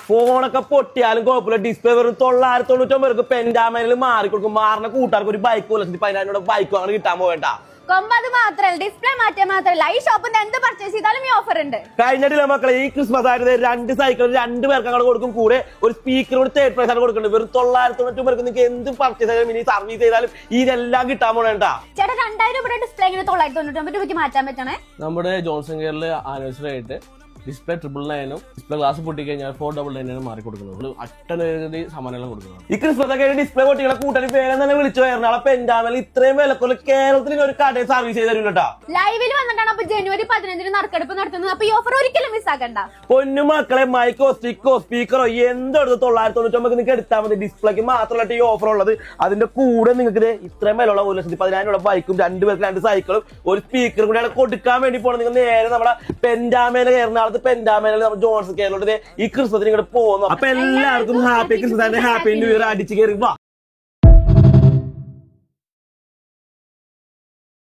ഫോണൊക്കെ പൊട്ടിയാലും കുഴപ്പമില്ല, ഡിസ്പ്ലേ വെറും 999 പെൻഡാമേനിൽ മാറിക്കൊടുക്കും. മാറിന കൂട്ടുകാർക്ക് ഒരു ബൈക്ക് 1,15,000 ബൈക്കും അങ്ങനെ കിട്ടാൻ പോകണ്ട. കൊമ്പത് മാത്രല്ല, ഡിസ്പ്ലേ മാറ്റാൻ മാത്രല്ല, ഈ ഷോപ്പിൽ എന്ത് പർച്ചേസ് ചെയ്താലും ഈ ഓഫർ ഉണ്ട്. കഴിഞ്ഞിട്ടില്ല മക്കളെ, ഈ ക്രിസ്മസ് ആയിട്ട് 2 സൈക്കിൾ 2 പേർക്ക് അങ്ങോട്ട് കൊടുക്കും. കൂടെ ഒരു സ്പീക്കർ കൂടെ തേർഡ് പ്രൈസ് ആണ് കൊടുക്കുന്നത്. വെറും 999 നിങ്ങൾക്ക് എന്ത് പർച്ചേസ് ചെയ്താലും ഇനി സർവീസ് ചെയ്താലും ഇതെല്ലാം കിട്ടാൻ പോകണ്ട. ചേട്ടാ 2000 രൂപയുടെ ഡിസ്പ്ലേ 999 രൂപയ്ക്ക് മാറ്റാൻ പറ്റണേ. നമ്മുടെ ജോൺസൺ കെയറിൽ ആനിവേഴ്സറി ആയിട്ട് ഡിസ്പ്ലേ 999 ഡിസ്പ്ലേ ഗ്ലാസ് പൊട്ടി കഴിഞ്ഞാൽ 499 മാറി കൊടുക്കുന്നത്. അട്ടനവധി സമ്മാനങ്ങൾ കൊടുക്കുന്നത്. ഈ ക്രിസ്മസ് ഒക്കെ ഡിസ്പ്ലേ പൊട്ടികളെ കൂട്ടാൻ വേഗം തന്നെ വിളിച്ചു വരുന്ന പെൻഡാമൽ ഇത്രയും വിലക്കുള്ള കേരളത്തിൽ ഒരു കടയിൽ സർവീസ് ചെയ്ത് തരും കേട്ടോ. ലൈവിൽ വന്നിട്ടാണ് അപ്പൊ ജനുവരി 15 നറുക്കെടുപ്പ് നടത്തുന്നത്. അപ്പൊ ഈ ഓഫർ ഒരിക്കലും മിസ്സാക്കണ്ട. പൊന്നു മക്കളെ, മൈക്കോ സ്റ്റിക്കോ സ്പീക്കറോ എന്തെടുത്ത് 999 നിങ്ങൾക്ക് എടുത്താൽ മതി. ഡിസ്പ്ലേക്ക് മാത്രമല്ല ഈ ഓഫർ ഉള്ളത്. അതിന്റെ കൂടെ നിങ്ങൾക്ക് ഇത്രയും വിലയുള്ള 1,10,000 ബൈക്കും 2 പേർക്ക് 2 സൈക്കിളും ഒരു സ്പീക്കറും കൂടെ കൊടുക്കാൻ വേണ്ടി പോകണം. നിങ്ങൾ നേരെ നമ്മുടെ പെൻഡാമേല കയറുന്ന പെൻഡാമേനൽ നമ്മുടെ ജോൺസൺ കെയറിലോട്ട് ഈ ക്രിസ്മസിന് ഇങ്ങോട്ട് പോകുന്നു. അപ്പൊ എല്ലാവർക്കും happy Christmas, happy new year അടിച്ചു കയറി വാ.